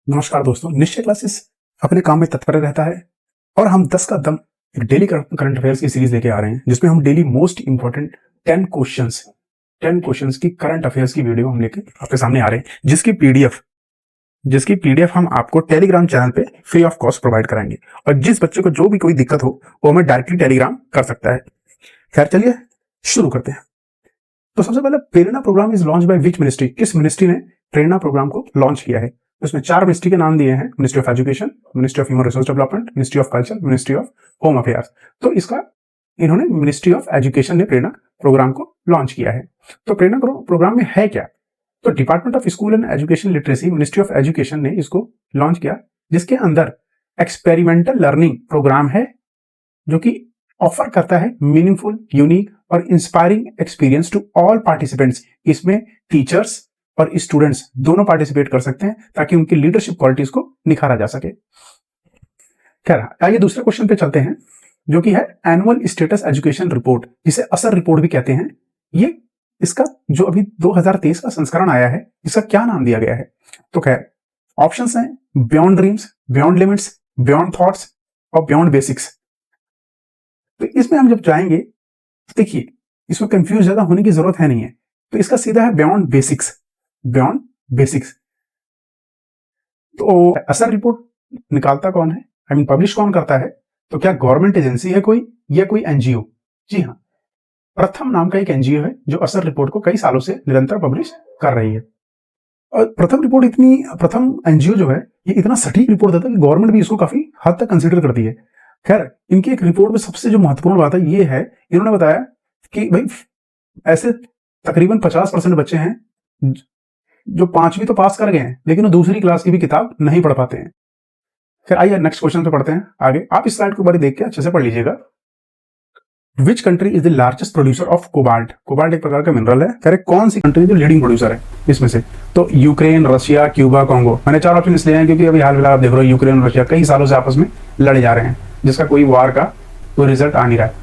नमस्कार दोस्तों, निश्चय क्लासेस अपने काम में तत्पर रहता है और हम 10 का दम एक डेली करंट अफेयर्स की सीरीज लेके आ रहे हैं, जिसमें हम डेली मोस्ट इंपॉर्टेंट 10 क्वेश्चंस की करंट अफेयर्स की वीडियो हम लेके आपके सामने आ रहे हैं, जिसकी पीडीएफ हम आपको टेलीग्राम चैनल पे फ्री ऑफ कॉस्ट प्रोवाइड कराएंगे। और जिस बच्चे को जो भी कोई दिक्कत हो वो हमें डायरेक्टली टेलीग्राम कर सकता है। खैर चलिए शुरू करते हैं। तो सबसे पहले, Prerana program is launch by which ministry? किस मिनिस्ट्री ने प्रेरणा प्रोग्राम को लॉन्च किया है? उसमें 4 मिनिस्ट्री के नाम दिए हैं: ministry of education, ministry of human resource development, ministry of culture, ministry of home affairs. तो इसका इन्होंने मिनिस्ट्री ऑफ एजुकेशन ने प्रेरणा प्रोग्राम को लॉन्च किया है। तो प्रेरणा प्रोग्राम में है क्या? तो department of school and education literacy, ministry of education ने इसको लॉन्च किया, जिसके अंदर एक्सपेरिमेंटल लर्निंग प्रोग्राम है जो कि ऑफर करता है मीनिंगफुल, यूनिक और inspiring experience to all participants. इसमें टीचर्स और स्टूडेंट्स दोनों पार्टिसिपेट कर सकते हैं ताकि उनकी लीडरशिप क्वालिटीज को निखारा जा सके। खैर, आइए दूसरे क्वेश्चन पे चलते हैं, जो कि है एनुअल स्टेटस एजुकेशन रिपोर्ट, जिसे असर रिपोर्ट भी कहते हैं। ये इसका जो अभी 2023 का संस्करण आया है, इसका क्या नाम दिया गया है? तो खैर ऑप्शंस हैं: beyond dreams, beyond limits, beyond thoughts और बियॉन्ड बेसिक्स। तो इसमें हम जब जाएंगे, देखिए इसमें कंफ्यूज ज्यादा होने की जरूरत है नहीं है, तो इसका सीधा है बियॉन्ड बेसिक्स। Beyond basics. तो असर रिपोर्ट निकालता कौन है, पब्लिश कौन करता है? तो क्या गवर्नमेंट एजेंसी है कोई, या कोई एनजीओ? जी हाँ, प्रथम नाम का एक एनजीओ है जो असर रिपोर्ट को कई सालों से निरंतर पब्लिश कर रही है। और प्रथम एनजीओ जो है, ये इतना सटीक रिपोर्ट देता है कि गवर्नमेंट भी इसको काफी हद तक कंसिडर करती है। खैर, इनकी एक रिपोर्ट में सबसे जो महत्वपूर्ण बात है ये है, इन्होंने बताया कि भाई ऐसे तकरीबन 50% बच्चे हैं जो 5वीं तो पास कर गए हैं, लेकिन वो दूसरी क्लास की भी किताब नहीं पढ़ पाते हैं। फिर आइए नेक्स्ट क्वेश्चन पे पढ़ते हैं आगे। आप इस स्लाइड को बारी देख के अच्छे से पढ़ लीजिएगा। विच country is the largest producer of cobalt? Cobalt एक प्रकार का मिनरल है। कह रहे कौन सी कंट्री जो लीडिंग प्रोड्यूसर है इसमें से? तो यूक्रेन, रशिया, क्यूबा, कांगो। मैंने 4 ऑप्शन इसलिए हैं क्योंकि अभी हाल फिलहाल आप देख रहे हो यूक्रेन और रशिया कई सालों से आपस में लड़े जा रहे हैं, जिसका कोई वार का कोई रिजल्ट आ नहीं रहा है,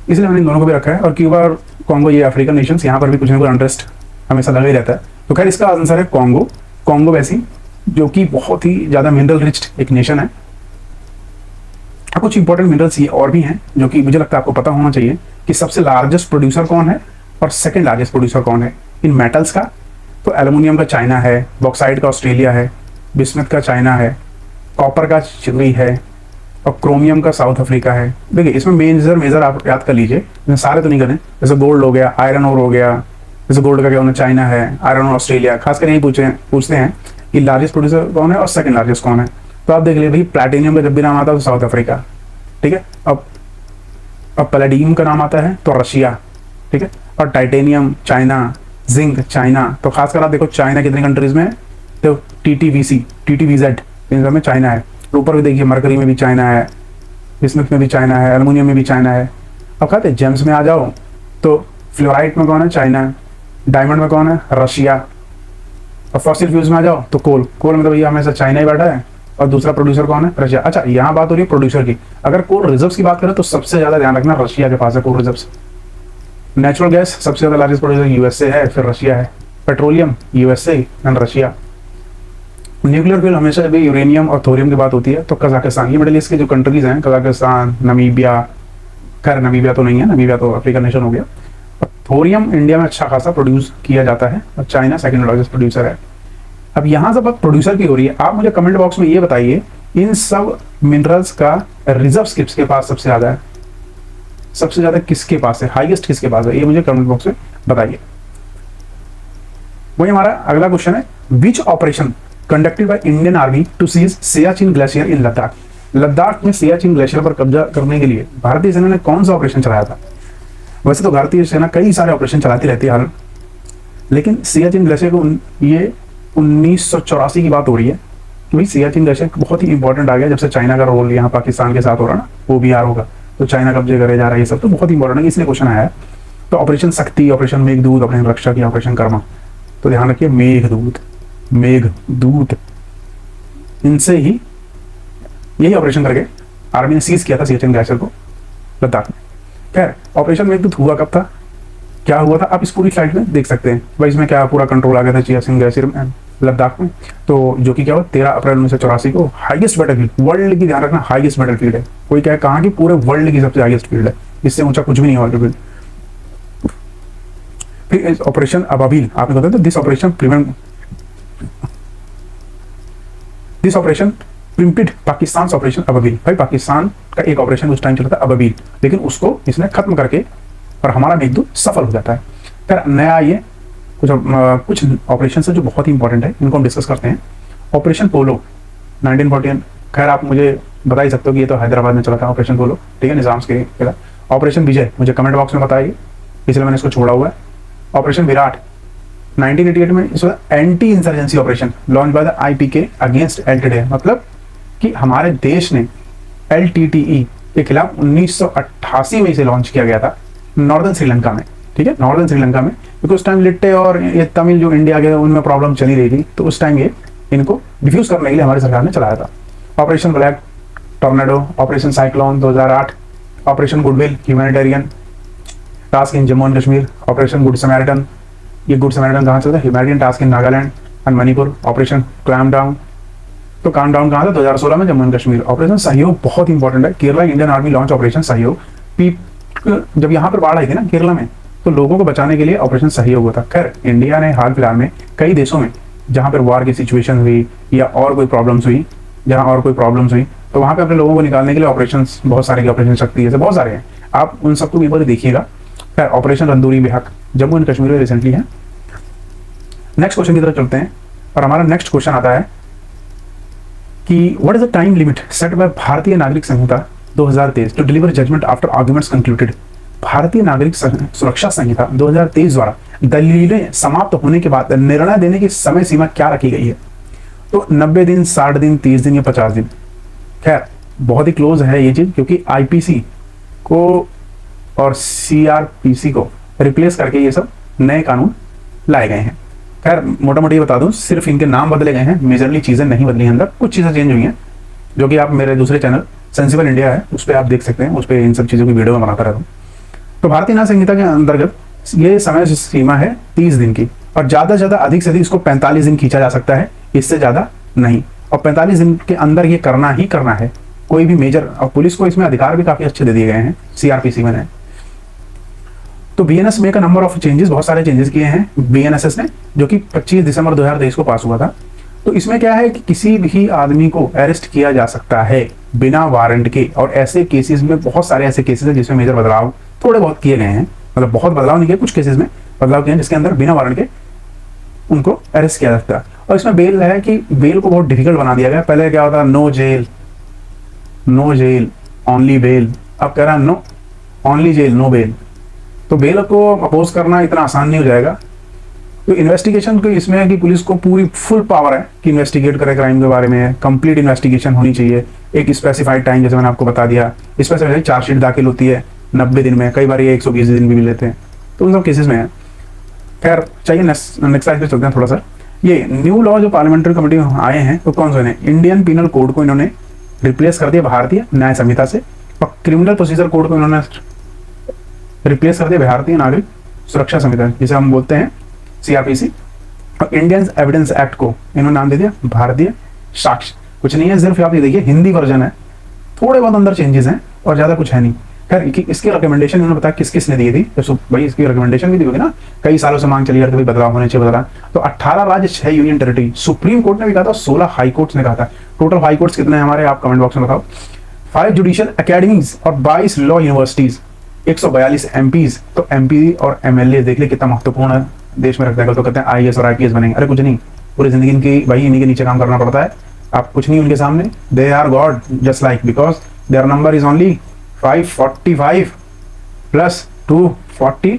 इसलिए हमने इन दोनों को भी रखा है। और क्यूबा और कांगो ये अफ्रीकन नेशंस, यहाँ पर भी कुछ ना कुछ इंटरेस्ट हमेशा लगा ही रहता है। तो खैर इसका आंसर है कांगो। कांगो वैसी जो कि बहुत ही ज्यादा मिनरल रिच एक नेशन है। कुछ इंपॉर्टेंट मिनरल्स ये और भी हैं जो कि मुझे लगता है आपको पता होना चाहिए कि सबसे लार्जेस्ट प्रोड्यूसर कौन है और सेकंड लार्जेस्ट प्रोड्यूसर कौन है इन मेटल्स का। तो एल्युमिनियम का चाइना है, बॉक्साइट का ऑस्ट्रेलिया है, बिस्मथ का चाइना है, कॉपर का चिली है और क्रोमियम का साउथ अफ्रीका है। देखिए इसमें मेजर आप याद कर लीजिए, सारे तो नहीं करें। जैसे गोल्ड हो गया, आयरन ओर हो गया, जैसे गोल्ड का क्या होना, चाइना है, आयरन और ऑस्ट्रेलिया। खासकर यही पूछते हैं कि लार्जेस्ट प्रोड्यूसर कौन है और सेकंड लार्जेस्ट कौन है। तो आप देख लीजिए भाई, प्लैटिनियम का जब भी नाम आता है तो साउथ अफ्रीका, ठीक है। अब पैलेडियम का नाम आता है तो रशिया, ठीक है। और टाइटेनियम चाइना, जिंक चाइना। तो खासकर आप देखो चाइना कितनी कंट्रीज में है, तो TTVZ इन सब में चाइना है। ऊपर भी देखिए मरकरी में भी चाइना है, बिस्मथ में भी चाइना है, एल्युमिनियम में भी चाइना है। अब कहते हैं जेम्स में आ जाओ तो फ्लोराइट में कौन है? चाइना। डायमंड में कौन है? रशिया। और फॉसिल फ्यूल्स में आ जाओ तो कोल में तो भैया हमेशा चाइना ही बैठा है, और दूसरा प्रोड्यूसर कौन है? रशिया। अच्छा, यहाँ बात हो रही है प्रोड्यूसर की। अगर कोल रिजर्व्स की बात करें तो सबसे ज्यादा ध्यान रखना रशिया के पास है कोल रिजर्व्स। नेचुरल गैस सबसे ज्यादा लार्जेस्ट प्रोड्यूसर यूएसए है, फिर रशिया है। Petroleum USA and Russia. Nuclear fuel हमेशा भी यूरेनियम और थोरियम की बात होती है तो कजाकिस्तान। ये मिडिल ईस्ट के जो कंट्रीज हैं, कजाकिस्तान, नमीबिया। खैर नमीबिया तो नहीं है, नमीबिया तो अफ्रीकन नेशन हो गया। थोरियम इंडिया में अच्छा खासा प्रोड्यूस किया जाता है और चाइना सेकंड लार्जेस्ट प्रोड्यूसर है। अब यहाँ से बात प्रोड्यूसर की हो रही है, आप मुझे कमेंट बॉक्स में ये बताइए इन सब मिनरल्स का रिजर्व किसके पास सबसे ज्यादा है? सबसे ज्यादा किसके पास है, हाईएस्ट किसके पास है, ये मुझे कमेंट बॉक्स में बताइए। वही हमारा अगला क्वेश्चन है, which operation conducted by Indian army to seize Siachen glacier in Ladakh? Ladakh में सियाचिन ग्लेशियर पर कब्जा करने के लिए भारतीय सेना ने कौन सा ऑपरेशन चलाया था? वैसे तो भारतीय सेना कई सारे ऑपरेशन चलाती रहती है, लेकिन सियाचिन ग्लेशियर को ये 1984 की बात हो रही है कि भाई सियाचिन ग्लेशियर बहुत ही इंपॉर्टेंट आ गया जब से चाइना का रोल यहाँ पाकिस्तान के साथ हो रहा ना, वो भी यार होगा, तो चाइना कब्जे करे जा रहा है, ये सब तो बहुत इंपॉर्टेंट है, इसलिए क्वेश्चन आया है। तो ऑपरेशन शक्ति, ऑपरेशन मेघदूत, ऑपरेशन रक्षा की, ऑपरेशन कर्मा। तो ध्यान रखिए मेघदूत, इनसे ही यही ऑपरेशन करके आर्मी ने सीज किया था सियाचिन ग्लेशियर को लद्दाख में। खैर ऑपरेशन मेघदूत हुआ कब था, क्या हुआ था, आप इस पूरी स्लाइड में देख सकते हैं। भाई इसमें क्या पूरा कंट्रोल आ गया था सियाचिन ग्लेशियर में, लद्दाख में। तो जो कि क्या हुआ 13 अप्रैल 1984 को हाईएस्ट बैटलफील्ड, वर्ल्ड की, ध्यान रखना, हाईएस्ट बैटलफील्ड है। कोई क्या कहा कि पूरे वर्ल्ड की सबसे हाईएस्ट फील्ड है, इससे ऊंचा कुछ भी नहीं है बैटलफील्ड। फिर ऑपरेशन अबाबिल, आपने बताया था दिस ऑपरेशन प्रिम्पिड पाकिस्तान ऑपरेशन अबाबिल। भाई पाकिस्तान का एक ऑपरेशन उस टाइम चला था अबाबिल, लेकिन उसको इसने खत्म करके और हमारा मेघदूत सफल हो जाता है। फिर नया ये कुछ ऑपरेशन है जो बहुत ही इंपॉर्टेंट है, इनको हम डिस्कस करते हैं। ऑपरेशन पोलो 1914, खैर आप मुझे बता ही सकते हो कि ये तो हैदराबाद में चला था ऑपरेशन पोलो, ठीक है, निजाम के खिलाफ। ऑपरेशन विजय मुझे कमेंट बॉक्स में बताइए, इसलिए मैंने इसको छोड़ा हुआ है। ऑपरेशन विराट 1988 में इस anti insurgency operation launch by the IPK against LTTE, मतलब कि हमारे देश ने एलटीटीई के खिलाफ 1988 में इसे लॉन्च किया गया था नॉर्दर्न श्रीलंका में, ठीक है, नॉर्दर्न श्रीलंका में, क्योंकि उस टाइम लिट्टे और ये तमिल जो इंडिया के उनमें प्रॉब्लम चली रही थी, तो उस टाइम ये इनको डिफ्यूज करने के लिए हमारी सरकार ने चलाया था। Operation black tornado, operation cyclone 2008, operation goodwill humanitarian task in Jammu and Kashmir, operation good Samaritan, ये गुड समैरिटन कहाँ चलता है, humanitarian task in Nagaland and Manipur, operation calm down, तो काम डाउन कहाँ था 2016 में जम्मू एंड कश्मीर। ऑपरेशन सहयोग बहुत इंपॉर्टेंट है, Kerala Indian army launch operation सहयोग। जब यहाँ पर बाढ़ आई थी ना केरला में, तो लोगों को बचाने के लिए ऑपरेशन सहयोग होता। खैर इंडिया ने हाल फिलहाल में कई देशों में जहाँ पर वार की सिचुएशन हुई या और कोई प्रॉब्लम्स हुई, तो वहाँ पे अपने लोगों को निकालने के लिए ऑपरेशन बहुत सारे, ऑपरेशन शक्ति जैसे बहुत सारे हैं, आप उन सबको एक बार देखिएगा। खैर ऑपरेशन रंदूरी बेहक जम्मू एंड कश्मीर में रिसेंटली है। नेक्स्ट क्वेश्चन की तरफ चलते हैं, और हमारा नेक्स्ट क्वेश्चन आता है कि what is the time limit set by Bharatiya Nagarik Sanhita 2023 to deliver judgement after arguments concluded. Bharatiya Nagarik सुरक्षा संहिता 2023 द्वारा दलीलें समाप्त होने के बाद निर्णय देने की समय सीमा क्या रखी गई है? तो 90 दिन, 60 दिन, 30 दिन या 50 दिन। खैर बहुत ही क्लोज है ये चीज, क्योंकि आईपीसी को और सीआरपीसी को रिप्लेस करके ये सब नए कानून लाए गए हैं। खैर मोटा मोटी ये बता दूं, सिर्फ इनके नाम बदले गए हैं, मेजरली चीजें नहीं बदली हैं, अंदर कुछ चीजें चेंज हुई हैं, जो कि आप मेरे दूसरे चैनल सेंसिबल इंडिया है उस पर आप देख सकते हैं, उस पर इन सब चीजों की वीडियो में बनाता रहता हूँ। तो भारतीय न्याय संहिता के अंतर्गत ये समय सीमा है 30 दिन की, और ज्यादा से ज्यादा अधिक से अधिक इसको 45 दिन खींचा जा सकता है, इससे ज्यादा नहीं। और 45 दिन के अंदर ये करना ही करना है, कोई भी मेजर, और पुलिस को इसमें अधिकार भी काफी अच्छे दे दिए गए हैं सीआरपीसी में। तो बीएनएस में का नंबर ऑफ चेंजेस, बहुत सारे चेंजेस किए हैं बीएनएसएस ने, जो कि 25 दिसंबर 2023 को पास हुआ था। तो इसमें क्या है कि किसी भी आदमी को अरेस्ट किया जा सकता है बिना वारंट के, और ऐसे केसेस में बहुत सारे ऐसे केसेस हैं जिसमें मेजर बदलाव थोड़े बहुत किए गए हैं, मतलब बहुत बदलाव नहीं किए, कुछ केसेस में बदलाव किए हैं जिसके अंदर बिना वारंट के उनको अरेस्ट किया जा सकता है। और इसमें बेल है कि बेल को बहुत डिफिकल्ट बना दिया गया। पहले क्या होता, नो जेल ओनली बेल, अब कह रहा है no only jail no bail. तो बेल को अपोज करना इतना आसान नहीं हो जाएगा। तो इन्वेस्टिगेशन को इसमें है कि पुलिस को पूरी फुल पावर है कि इन्वेस्टिगेट करे क्राइम के बारे में, कंप्लीट इन्वेस्टिगेशन होनी चाहिए, एक स्पेसिफाइड टाइम, जैसे मैंने आपको बता दिया, स्पेसिफाइड चार्जशीट दाखिल होती है 90 दिन में, कई बार ये 120 दिन भी लेते हैं, तो उन सब केसेस में है। खैर चाहिए नेक्स्ट स्लाइड पे चलते हैं थोड़ा सा। ये न्यू लॉ जो पार्लियामेंट्री कमेटी आए हैं तो कौन से हैं? इंडियन पिनल कोड को इन्होंने रिप्लेस कर दिया भारतीय न्याय संहिता से, और क्रिमिनल प्रोसीजर कोड को इन्होंने रिप्लेस कर दिया भारतीय नागरिक सुरक्षा संहिता, जिसे हम बोलते हैं सीआरपीसी। और इंडियन एविडेंस एक्ट को इन्होंने नाम दे दिया भारतीय साक्ष्य। कुछ नहीं है, सिर्फ आप ये देखिए हिंदी वर्जन है, थोड़े बहुत अंदर चेंजेस हैं और ज्यादा कुछ है नहीं। खैर इसकी रिकमेंडेशन इन्होंने बताया किस किस ने दी थी, तो भाई इसकी रिकमेंडेशन भी दी होगी ना, कई सालों से मांग चली है कि बदलाव होने चाहिए बदलाव। तो 18 राज्य 6 यूनियन टेरिटरी, सुप्रीम कोर्ट ने भी कहा था, 16 हाई कोर्ट्स ने कहा था। टोटल हाई कोर्ट्स कितने हैं हमारे, आप कमेंट बॉक्स में बताओ। 5 जुडिशियल अकेडमीज और 22 लॉ यूनिवर्सिटीज, 142 एमपीज। तो एमपी और एमएलए देख ले कितना महत्वपूर्ण है देश में रखता है। तो कहते हैं आईएएस और आईपीएस बनेंगे, अरे कुछ नहीं, पूरी जिंदगी इनकी भाई इन्हीं के नीचे काम करना पड़ता है, आप कुछ नहीं उनके सामने। They are god just like, because their number is only 545 plus 240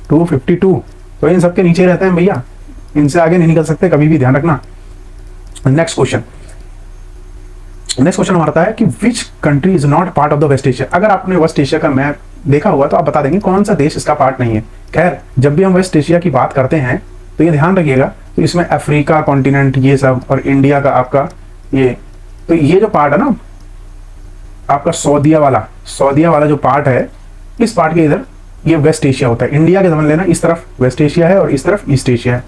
252। तो इन सबके नीचे रहते हैं भैया, इनसे आगे नहीं निकल सकते कभी भी, ध्यान रखना। नेक्स्ट क्वेश्चन हमारा है कि which country is not part of the West Asia. अगर आपने वेस्ट एशिया का मैप देखा हुआ तो आप बता देंगे कौन सा देश इसका पार्ट नहीं है। खैर जब भी हम वेस्ट एशिया की बात करते हैं तो ये ध्यान रखिएगा, तो इसमें अफ्रीका कॉन्टिनेंट ये सब, और इंडिया का आपका ये, तो ये जो पार्ट है ना आपका सऊदीया वाला जो पार्ट है, इस पार्ट के इधर ये वेस्ट एशिया होता है। इंडिया के समझ लेना, इस तरफ वेस्ट एशिया है और इस तरफ ईस्ट एशिया है।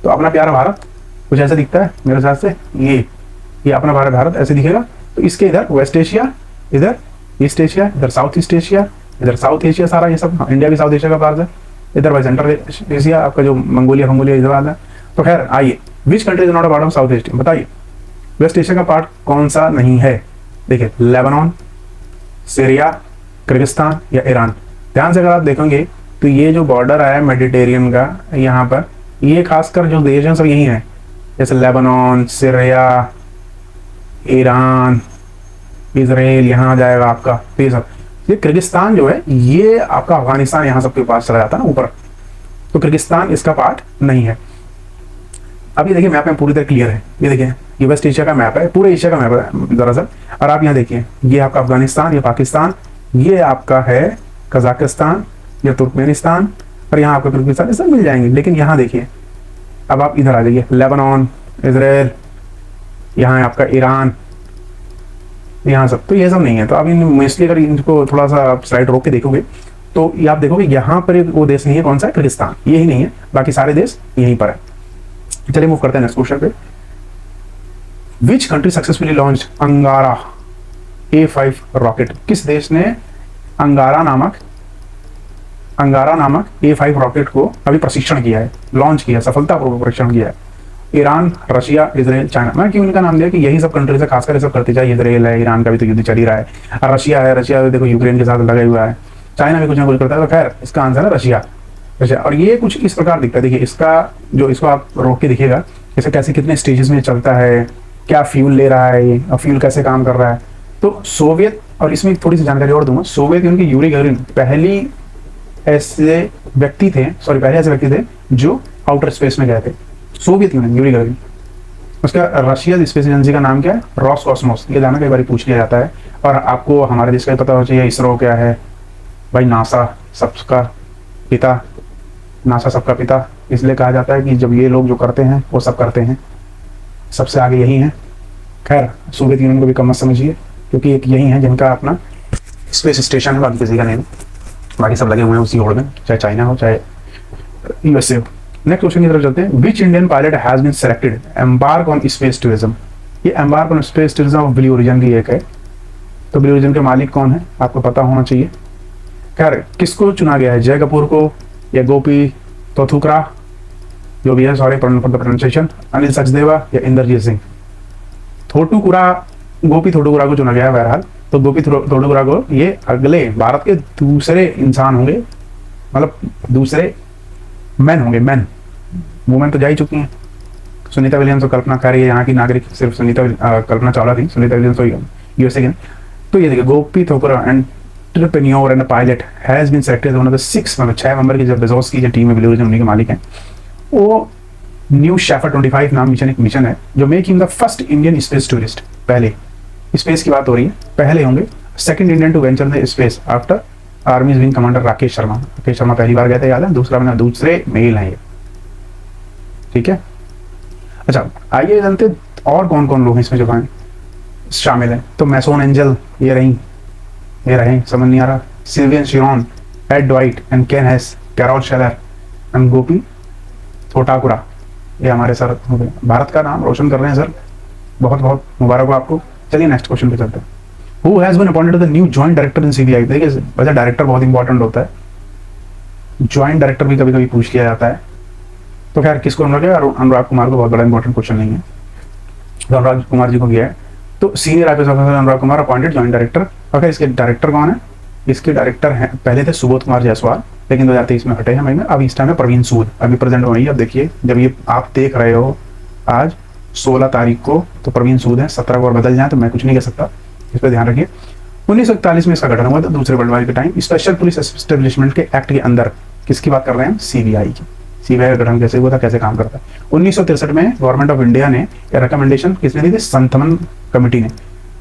तो अपना प्यारा भारत कुछ ऐसा दिखता है मेरे हिसाब से, ये अपना भारत ऐसे दिखेगा। तो इसके इधर वेस्ट एशिया, इधर ईस्ट एशिया, इधर साउथ ईस्ट एशिया, इधर साउथ एशिया सारा ये सब, इंडिया भी साउथ एशिया का पार्ट है। इधर भाई सेंट्रल एशिया आपका जो मंगोलिया इधर वाला है। तो खैर आइए, विच country is not a part of south Asia, बताइए वेस्ट एशिया का पार्ट कौन सा नहीं है। देखिए लेबनान, सीरिया, किर्गिस्तान या ईरान। ध्यान से अगर आप देखेंगे तो ये जो बॉर्डर है मेडिटेरियन का, यहाँ पर ये खासकर जो देश हैं सब यही है, जैसे लेबनान, सीरिया, ईरान, इजराइल, यहाँ आ जाएगा आपका। तो ये सब, ये किर्गिस्तान जो है ये आपका अफगानिस्तान यहाँ सबके पास चला जाता है ना ऊपर, तो किर्गिस्तान इसका पार्ट नहीं है। अब ये देखिए मैप में पूरी तरह क्लियर है, ये देखिए ये वेस्ट एशिया का मैप है, पूरे एशिया का मैप है दरअसल। और आप यहाँ देखिए ये आपका अफगानिस्तान, ये पाकिस्तान, ये आपका है कजाकिस्तान, ये तुर्कमेनिस्तान, और यहाँ आपका किर्गिस्तान, ये सब मिल जाएंगे। लेकिन यहाँ देखिए अब आप इधर आ जाइए, लेबनान, इजराइल, यहाँ है आपका ईरान, यहाँ सब, तो ये सब नहीं है। तो आप इन मोस्टली अगर इनको थोड़ा सा आप स्लाइड रोक के देखोगे तो ये आप देखोगे यहाँ पर वो देश नहीं है, कौन सा है, किर्गिस्तान, यही नहीं है, बाकी सारे देश यहीं पर है। चलिए मूव करते हैं नेक्स्ट क्वेश्चन पे। विच कंट्री सक्सेसफुली लॉन्च अंगारा A5 रॉकेट, किस देश ने अंगारा नामक A5 रॉकेट को अभी प्रशिक्षण किया है, लॉन्च किया, सफलतापूर्वक परीक्षण किया है। Iran, Russia, Israel, China. मैं क्यों इनका नाम दिया कि यही सब कंट्रीज है, खासकर ये सब करते जाए। इजराइल है, ईरान का भी तो युद्ध चल ही रहा है, रशिया है, रशिया देखो यूक्रेन के साथ लगा हुआ है, चाइना भी कुछ ना कुछ करता है। तो खैर इसका आंसर है रशिया। और ये कुछ इस प्रकार दिखता है, देखिए इसका जो, इसको आप रोक के देखिएगा इसे कैसे कितने स्टेजेस में चलता है, क्या फ्यूल ले रहा है और फ्यूल कैसे काम कर रहा है। तो सोवियत, और इसमें थोड़ी सी जानकारी और दूंगा, सोवियत यूनियन के यूरी गगरिन पहले ऐसे व्यक्ति थे जो आउटर स्पेस में गए थे, सोवियत यूनियन, यूरी गगरिन। उसका रशिया स्पेस एजेंसी का नाम क्या है, रोसकॉस्मोस। ये जाना कई बार पूछ लिया जाता है। और आपको हमारे देश का पता होना चाहिए, इसरो क्या है भाई, नासा सबका पिता, नासा सबका पिता इसलिए कहा जाता है कि जब ये लोग जो करते हैं वो सब करते हैं, सबसे आगे यही है। खैर सोवियत यूनियन को भी कम मत समझिए, क्योंकि एक यही है जिनका अपना स्पेस स्टेशन है, बाकी किसी का नहीं, बाकी सब लगे हुए हैं उसी होड़ में, चाहे चाइना हो चाहे यूएसए हो। नेक्स्ट क्वेश्चन की तरफ चलते हैं। Which Indian pilot has been selected embark on space tourism. ये embark on space tourism of Blue Origin की एक है। तो ब्लू ओरिजिन के मालिक कौन है आपको पता होना चाहिए। खैर किसको चुना गया है, जय कपूर को या गोपी तोथुकरा, जो भी है, sorry for the pronunciation, Anil Sachdeva या इंद्रजीत सिंह। गोपी थोटुकुरा को चुना गया है बहरहाल। तो गोपी थोटुकुरा को, ये अगले भारत के दूसरे इंसान होंगे, मतलब दूसरे मैन होंगे, मैन, वुमेन तो जा ही चुकी हैं, सुनीता विलियम्स और कल्पना खैर यहाँ की नागरिक, सिर्फ कल्पना चावला थी, सुनीता विलियम्स तो यूएसए की। तो ये देखिए Gopi Thotakura entrepreneur and pilot has been selected one of the 6 member की जो बेजोस की जो टीम है ब्लू ओरिजिन, उन्हीं के मालिक हैं। वो न्यू शेफर्ड 25 नाम मिशन, एक मिशन है जो make him the first Indian space tourist. पहले स्पेस की बात हो रही है, पहले होंगे second Indian to venture the space after army wing commander Rakesh Sharma. Rakesh Sharma पहली बार गए थे, याद है, दूसरे मेल हैं ये, ठीक है। अच्छा आइए जानते और कौन कौन लोग हैं इसमें जो शामिल हैं। तो मैसोन एंजल ये रहे, समझ नहीं आ रहा, Sylvain Chiron, Ed Dwight and Ken Hess, Carol Schaller and Gopi Thotakura, ये हमारे सर हो गए, भारत का नाम रोशन कर रहे हैं सर, बहुत बहुत मुबारक हो आपको। चलिए नेक्स्ट क्वेश्चन पे चलते हैं। Who has been appointed the new joint director in CBI? देखिए वैसे डायरेक्टर बहुत इंपॉर्टेंट होता है, ज्वाइंट डायरेक्टर भी कभी कभी पूछ लिया जाता है। तो खैर किसको अनुराग कुमार को, बहुत बड़ा इंपॉर्टेंट क्वेश्चन नहीं है, तो अनुराग कुमार जी को गया है। तो सीनियर आईपीएस ऑफिसर अनुराग कुमार अपॉइंटेड ज्वाइंट डायरेक्टर। और इसके डायरेक्टर कौन है, इसके डायरेक्टर हैं, पहले थे सुबोध कुमार जायसवाल, लेकिन 2023 में हटे हैं मई में। अब इस टाइम है प्रवीण सूद, अभी प्रेजेंट हो रही है। अब देखिए जब ये आप देख रहे हो आज 16 तारीख को, तो प्रवीण सूद है, 17 को और बदल जाए तो मैं कुछ नहीं कह सकता, इस पर ध्यान रखिए। 1941 में इसका गठन हुआ था, दूसरे वर्ल्ड वार के टाइम। स्पेशल पुलिस एस्टेब्लिशमेंट के एक्ट के अंदर किसकी बात कर रहे हैं, सीबीआई की। सीबीआई का गठन कैसे हुआ था, कैसे काम करता है। 1963 में गवर्नमेंट ऑफ इंडिया ने रिकमेंडेशन किसने दी थी, संथनम कमेटी ने।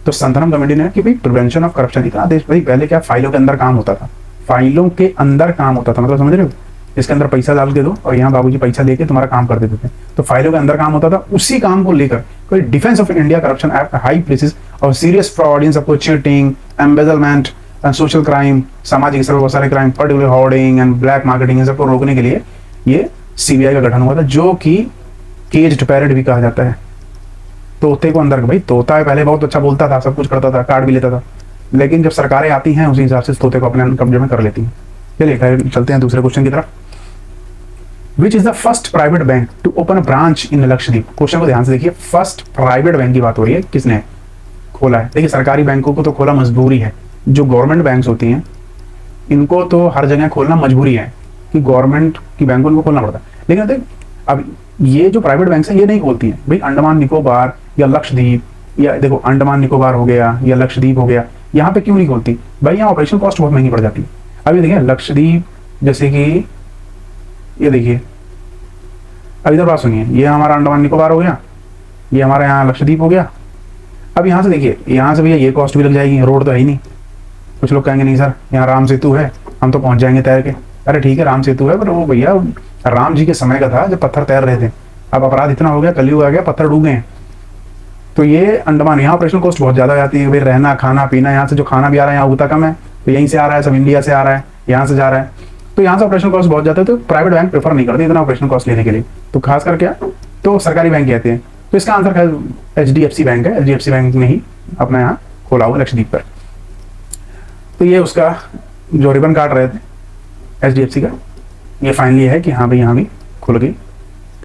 तो संथनम कमेटी ने कि भाई प्रिवेंशन ऑफ करप्शन, इतना देश भाई पहले क्या फाइलों के अंदर काम होता था, फाइलों के अंदर काम होता था, मतलब समझ रहे हो, इसके अंदर पैसा डाल के दो और यहाँ बाबूजी पैसा देके तुम्हारा काम कर देते थे। तो फाइलों के अंदर काम होता था। उसी काम को लेकर कोई defence of India corruption act high places और सीरियस फ्रॉड इन सबको, cheating, embezzlement and social crime, सामाजिक स्तर पर बहुत सारे crime, particular hoarding and black marketing, इन सबको रोकने के लिए ये सीबीआई का गठन हुआ था, जो कि केज्ड पैरट भी कहा जाता है। तोते को अंदर, भाई तोता है पहले बहुत अच्छा बोलता था, सब कुछ करता था, काट भी लेता था, लेकिन जब सरकारें आती हैं उसी हिसाब से तोते को अपने कब्जे में कर लेती हैं। चलिए चलते हैं दूसरे क्वेश्चन की तरफ। Which is the first private bank to open a branch in Lakshadweep? Question को ध्यान से देखिए, फर्स्ट प्राइवेट बैंक की बात हो रही है, किसने खोला है? देखिए सरकारी बैंकों को तो खोला मजबूरी है, जो गवर्नमेंट बैंक्स होती हैं इनको तो हर जगह खोलना मजबूरी है कि गवर्नमेंट की बैंकों को खोलना पड़ता है। लेकिन देख अब ये जो प्राइवेट बैंक है ये नहीं खोलती हैं भाई। अंडमान निकोबार या लक्षद्वीप, या देखो अंडमान निकोबार हो गया या लक्षद्वीप हो गया, यहाँ पे क्यों नहीं खोलती भाई? यहाँ ऑपरेशन कॉस्ट बहुत महंगी पड़ जाती है। अभी देखिए लक्षद्वीप, जैसे कि ये देखिए, अब इधर बात सुनिए, ये हमारा अंडमान निकोबार हो गया, ये हमारा यहाँ लक्षद्वीप हो गया। अब यहाँ से देखिए, यहाँ से भैया ये कॉस्ट भी लग जाएगी, रोड तो है ही नहीं। कुछ लोग कहेंगे नहीं सर यहाँ राम सेतु है, हम तो पहुंच जाएंगे तैर के। अरे ठीक है राम सेतु है, पर वो भैया राम जी के समय का था जब पत्थर तैर रहे थे। अब अपराध इतना हो गया, कलयुग आ गया, पत्थर डूब गए। तो ये अंडमान, यहाँ ऑपरेशनल कॉस्ट बहुत ज्यादा जाती है भाई, रहना खाना पीना, यहाँ से जो खाना भी आ रहा है यहाँ उगता कम है, तो यहीं से आ रहा है, सब इंडिया से आ रहा है, यहाँ से जा रहा है, तो यहाँ से ऑपरेशनल कॉस्ट बहुत जाता है। तो प्राइवेट बैंक प्रेफर नहीं करते इतना ऑपरेशनल कॉस्ट लेने के लिए, तो खास कर क्या तो सरकारी बैंक कहते हैं। तो इसका आंसर है HDFC बैंक है, HDFC बैंक ने ही अपना यहाँ खोला हुआ लक्षद्वीप पर। तो ये उसका जो रिबन काट रहे थे HDFC का, ये फाइनली है कि हाँ भाई यहाँ भी खुल गई